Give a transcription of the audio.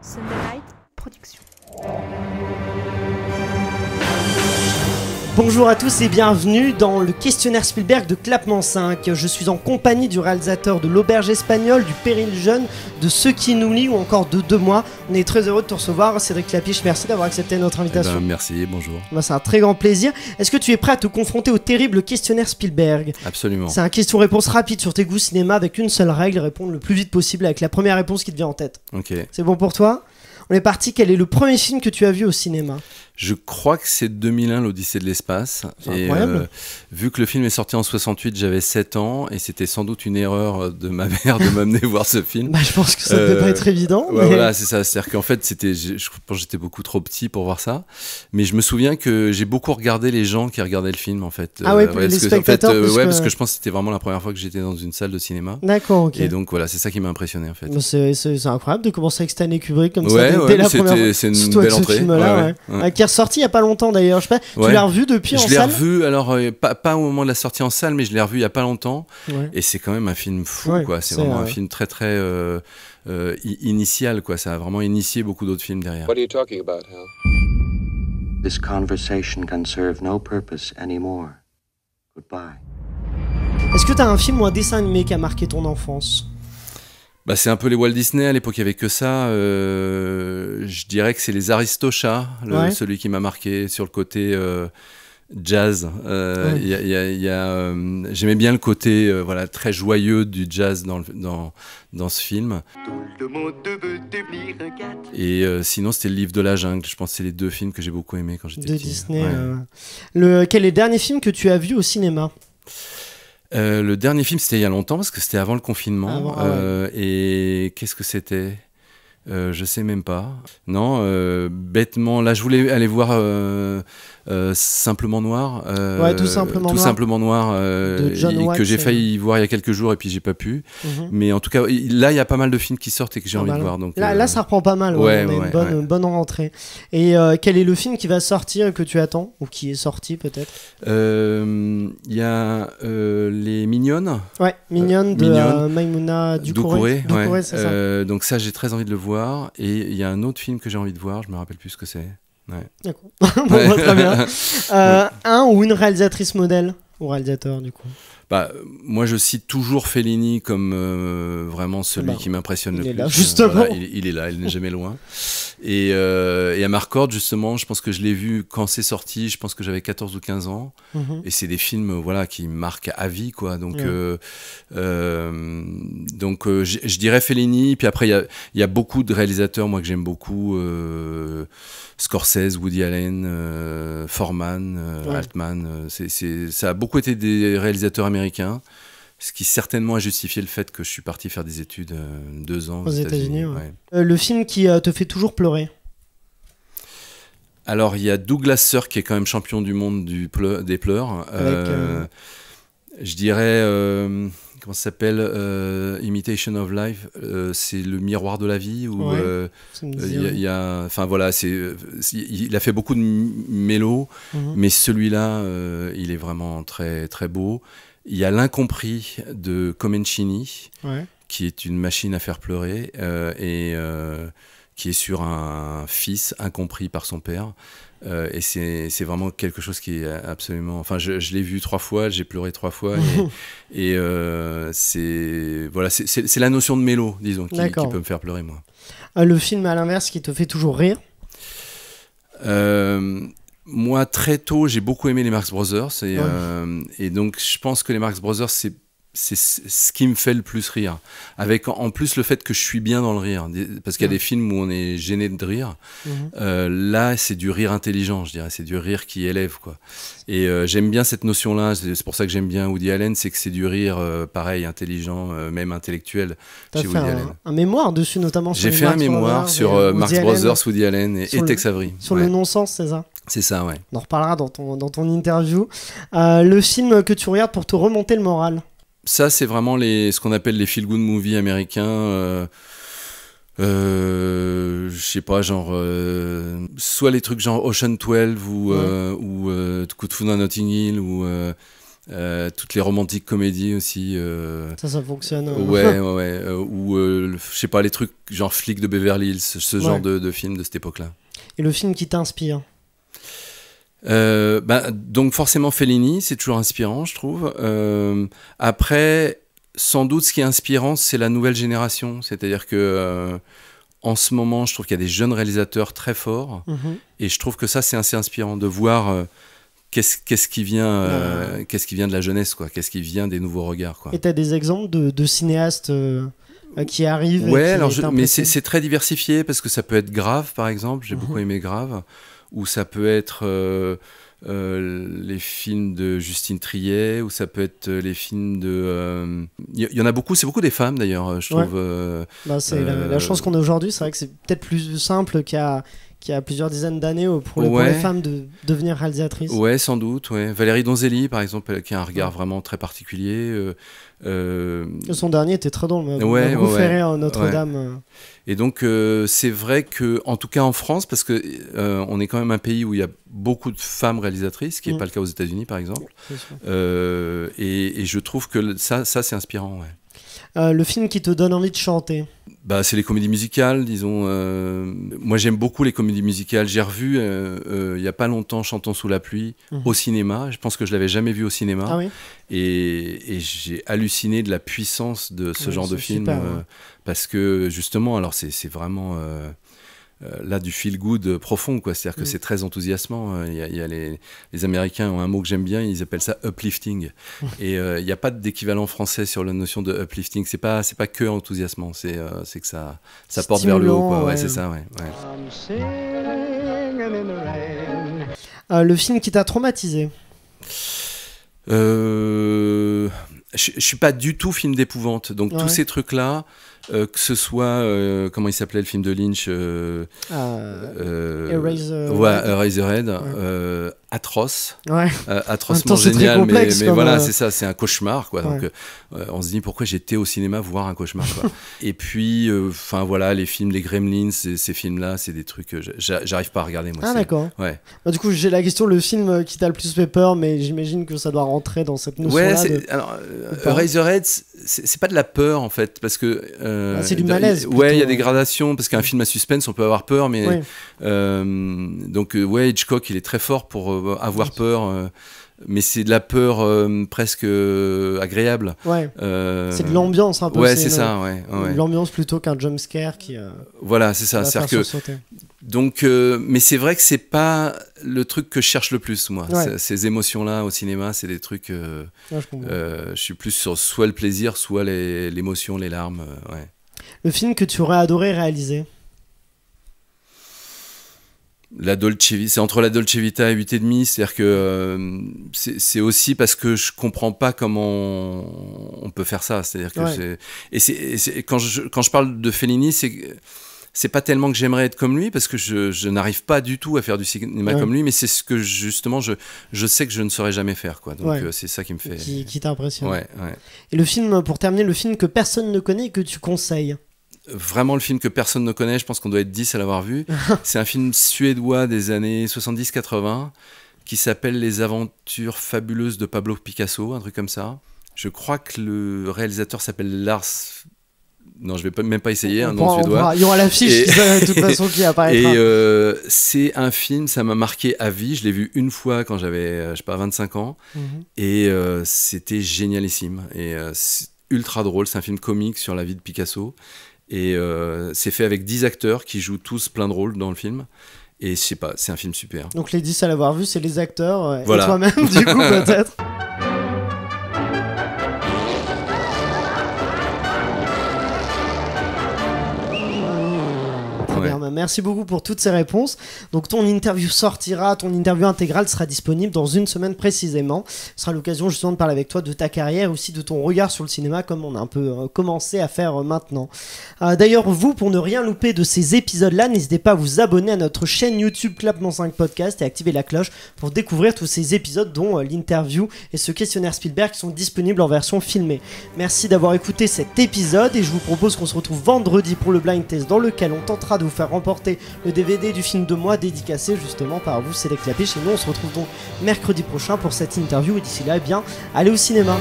Sunderlight Productions. Bonjour à tous et bienvenue dans le questionnaire Spielberg de Clapement 5. Je suis en compagnie du réalisateur de L'Auberge espagnole, du Péril jeune, de Ceux qui nous lient ou encore de 2 mois. On est très heureux de te recevoir. Cédric Clapiche, merci d'avoir accepté notre invitation. Merci, bonjour. C'est un très grand plaisir. Est-ce que tu es prêt à te confronter au terrible questionnaire Spielberg? Absolument. C'est un question-réponse rapide sur tes goûts cinéma avec une seule règle, répondre le plus vite possible avec la première réponse qui te vient en tête. Ok. C'est bon pour toi? On est parti. Quel est le premier film que tu as vu au cinéma? Je crois que c'est 2001, l'Odyssée de l'espace. C'est incroyable. Vu que le film est sorti en 68, j'avais 7 ans et c'était sans doute une erreur de ma mère de m'amener voir ce film. Bah, je pense que ça devait pas être évident. Ouais, Mais... Voilà, c'est ça. C'est-à-dire qu'en fait, je pense que j'étais beaucoup trop petit pour voir ça. Mais je me souviens que j'ai beaucoup regardé les gens qui regardaient le film, en fait. Ah ouais, les spectateurs. Parce que je pense que c'était vraiment la première fois que j'étais dans une salle de cinéma. D'accord, ok. Et donc voilà, c'est ça qui m'a impressionné, en fait. C'est incroyable de commencer avec Stanley Kubrick comme Ouais, ça dès la c'est première. une Surtout belle avec ce entrée. film-là, ouais. Qui est ressorti il y a pas longtemps d'ailleurs. Je sais pas, Ouais. tu l'as revu depuis en salle? Je l'ai revu, alors pas au moment de la sortie en salle, mais je l'ai revu il y a pas longtemps. Ouais. Et c'est quand même un film fou, Ouais, quoi. C'est vraiment un film très initial, quoi. Ça a vraiment initié beaucoup d'autres films derrière. What are you talking about, Hal? This conversation can serve no purpose anymore. Goodbye. Est-ce que t'as un film ou un dessin animé qui a marqué ton enfance? Bah, c'est un peu les Walt Disney, à l'époque il n'y avait que ça. Je dirais que c'est les Aristochats, celui qui m'a marqué sur le côté jazz. J'aimais bien le côté voilà, très joyeux du jazz dans ce film. Tout le monde veut devenir un gâteau. Et sinon c'était le Livre de la jungle, je pense que c'est les 2 films que j'ai beaucoup aimés quand j'étais petit. De Disney. Ouais. Quel est le dernier film que tu as vu au cinéma? Le dernier film, c'était il y a longtemps, parce que c'était avant le confinement. Et qu'est-ce que c'était? Je sais même pas. Non, bêtement, là je voulais aller voir Simplement Noir. Tout simplement Tout Noir. Simplement Noir, De John Watts, que j'ai failli voir il y a quelques jours et puis j'ai pas pu. Mais en tout cas, là il y a pas mal de films qui sortent et que j'ai envie de voir. Donc, là, ça reprend pas mal. On a une bonne rentrée. Et quel est le film qui va sortir et que tu attends? Ou qui est sorti peut-être? Il y a Les Mignonnes. Ouais, Mignonne de Maïmouna Doucouré. Ouais. C'est ça. Donc ça, j'ai très envie de le voir. Et il y a un autre film que j'ai envie de voir, je me rappelle plus ce que c'est. Ouais. D'accord. Bon, très bien. Un ou une réalisatrice modèle ou réalisateur du coup? Bah, moi, je cite toujours Fellini comme vraiment celui qui m'impressionne le plus. Il est là, justement. Voilà, il est là, il n'est jamais loin. Et à Marcord, justement, je pense que je l'ai vu quand c'est sorti, je pense que j'avais 14 ou 15 ans. Et c'est des films voilà, qui marquent à vie, quoi. Donc, je dirais Fellini. Puis après, il y a beaucoup de réalisateurs, moi, que j'aime beaucoup. Scorsese, Woody Allen, Foreman, Altman. Ça a beaucoup été des réalisateurs américains, ce qui certainement a justifié le fait que je suis parti faire des études 2 ans aux États-Unis. Ouais. Le film qui te fait toujours pleurer? Alors, il y a Douglas Sirk qui est quand même champion du monde des pleurs. Je dirais... comment ça s'appelle, Imitation of Life, c'est le miroir de la vie où il a fait beaucoup de mélos, mais celui-là il est vraiment très très beau. Il y a L'Incompris de Comencini, qui est une machine à faire pleurer et qui est sur un fils incompris par son père. Et c'est vraiment quelque chose qui est absolument... Enfin, je l'ai vu 3 fois, j'ai pleuré 3 fois. Et c'est la notion de mélo, disons, qui peut me faire pleurer, moi. Le film, à l'inverse, qui te fait toujours rire? Moi, très tôt, j'ai beaucoup aimé les Marx Brothers. Et donc, je pense que les Marx Brothers, c'est ce qui me fait le plus rire, avec en plus le fait que je suis bien dans le rire, parce qu'il y a des films où on est gêné de rire. Là c'est du rire intelligent, je dirais, c'est du rire qui élève, quoi. Et j'aime bien cette notion là, c'est pour ça que j'aime bien Woody Allen, c'est que c'est du rire pareil, intelligent, même intellectuel. Chez Woody Allen, un mémoire dessus, notamment sur j'ai fait un mémoire sur Marx Brothers, Woody Allen et Tex Avery sur le non-sens, c'est ça? C'est ça, ouais. On en reparlera dans ton interview. Le film que tu regardes pour te remonter le moral? Ça, c'est vraiment ce qu'on appelle les feel-good movies américains. Je sais pas, genre soit les trucs genre Ocean 12 ou Coup de foudre à Notting Hill ou Toutes les romantiques comédies aussi. Ça fonctionne. Ouais. Ou, je sais pas, les trucs genre Flic de Beverly Hills, ce genre de film de cette époque-là. Et le film qui t'inspire? Donc forcément Fellini, c'est toujours inspirant, je trouve. Après, sans doute, ce qui est inspirant, c'est la nouvelle génération. C'est-à-dire que en ce moment, je trouve qu'il y a des jeunes réalisateurs très forts, et je trouve que ça, c'est assez inspirant de voir qu'est-ce qui vient de la jeunesse, quoi. Qu'est-ce qui vient des nouveaux regards, quoi. Et t'as des exemples de cinéastes qui arrivent? Ouais, mais c'est très diversifié, parce que ça peut être Grave, par exemple. J'ai beaucoup aimé Grave, ou ça peut être les films de Justine Triet, ou ça peut être les films de... Il y en a beaucoup, c'est beaucoup des femmes d'ailleurs, je trouve. C'est la chance qu'on a aujourd'hui, c'est vrai que c'est peut-être plus simple qu'il y a plusieurs dizaines d'années pour les femmes de devenir réalisatrices. Ouais, sans doute. Ouais. Valérie Donzelli, par exemple, qui a un regard vraiment très particulier. Son dernier était très drôle, m'a beaucoup fait rire, Notre-Dame. Et donc, c'est vrai que, en tout cas en France, parce que on est quand même un pays où il y a beaucoup de femmes réalisatrices, ce qui n'est pas le cas aux États-Unis, par exemple. Et je trouve que ça c'est inspirant. Ouais. Le film qui te donne envie de chanter? C'est les comédies musicales, disons. Moi, j'aime beaucoup les comédies musicales. J'ai revu, il n'y a pas longtemps, Chantons sous la pluie, au cinéma. Je pense que je ne l'avais jamais vu au cinéma. Ah oui. Et j'ai halluciné de la puissance de ce genre de film. Parce que, justement, alors c'est vraiment... là, du feel good profond, quoi. C'est-à-dire que c'est très enthousiasmant. Il y a les Américains ont un mot que j'aime bien, ils appellent ça uplifting. Et il n'y a pas d'équivalent français sur la notion de uplifting. C'est pas que enthousiasmant, c'est que ça porte vers le haut, quoi. Ouais, c'est ça, ouais. Le film qui t'a traumatisé? Je suis pas du tout film d'épouvante, donc tous ces trucs-là, que ce soit comment il s'appelait le film de Lynch, Eraserhead, atroce, atrocement génial, complexe, mais voilà, c'est ça, c'est un cauchemar, quoi. Donc on se dit pourquoi j'étais au cinéma voir un cauchemar, quoi. Et puis voilà, les films, les Gremlins, ces films-là, c'est des trucs que j'arrive pas à regarder, moi. Ah d'accord. Ouais. Du coup, j'ai la question, le film qui t'a le plus fait peur, mais j'imagine que ça doit rentrer dans cette notion-là. Alors Eraserhead, c'est pas de la peur en fait, parce que c'est du malaise. Il y a des gradations, parce qu'un film à suspense, on peut avoir peur, mais donc Hitchcock, il est très fort pour avoir peur. Mais c'est de la peur presque agréable. C'est de l'ambiance un peu. C'est ça. L'ambiance plutôt qu'un jumpscare qui. Voilà, c'est ça. C'est que. Donc, mais c'est vrai que c'est pas le truc que je cherche le plus, moi. Ces émotions-là au cinéma, c'est des trucs. Je suis plus sur soit le plaisir, soit l'émotion, les larmes. Le film que tu aurais adoré réaliser? C'est entre la Dolce Vita et 8,5, c'est-à-dire que c'est aussi parce que je comprends pas comment on peut faire ça, c'est-à-dire que quand je parle de Fellini, c'est pas tellement que j'aimerais être comme lui, parce que je n'arrive pas du tout à faire du cinéma comme lui, mais c'est ce que justement je sais que je ne saurais jamais faire, quoi. Donc c'est ça qui me fait... Qui t'impressionne. Et le film, pour terminer, le film que personne ne connaît et que tu conseilles? Vraiment le film que personne ne connaît, je pense qu'on doit être 10 à l'avoir vu. C'est un film suédois des années 70-80 qui s'appelle Les aventures fabuleuses de Pablo Picasso, un truc comme ça. Je crois que le réalisateur s'appelle Lars... Non, je vais même pas essayer, un nom suédois. Il y aura l'affiche de toute façon qui apparaîtra. Et c'est un film, ça m'a marqué à vie. Je l'ai vu une fois quand j'avais, 25 ans. Et c'était génialissime. Et c'est ultra drôle, c'est un film comique sur la vie de Picasso. Et c'est fait avec 10 acteurs qui jouent tous plein de rôles dans le film. Et je sais pas, c'est un film super. Donc les 10 à l'avoir vu, c'est les acteurs et toi-même, du coup, peut-être. Merci beaucoup pour toutes ces réponses. Donc ton interview sortira, ton interview intégrale sera disponible dans une semaine précisément. Ce sera l'occasion justement de parler avec toi de ta carrière, aussi de ton regard sur le cinéma, comme on a un peu commencé à faire maintenant. D'ailleurs, vous, pour ne rien louper de ces épisodes-là, n'hésitez pas à vous abonner à notre chaîne YouTube Clapement 5 Podcast et activer la cloche pour découvrir tous ces épisodes, dont l'interview et ce questionnaire Spielberg qui sont disponibles en version filmée. Merci d'avoir écouté cet épisode et je vous propose qu'on se retrouve vendredi pour le blind test dans lequel on tentera de vous faire remporter le DVD du film de moi dédicacé justement par vous, Select Lapiche. Et nous on se retrouve donc mercredi prochain pour cette interview et d'ici là, eh bien, allez au cinéma.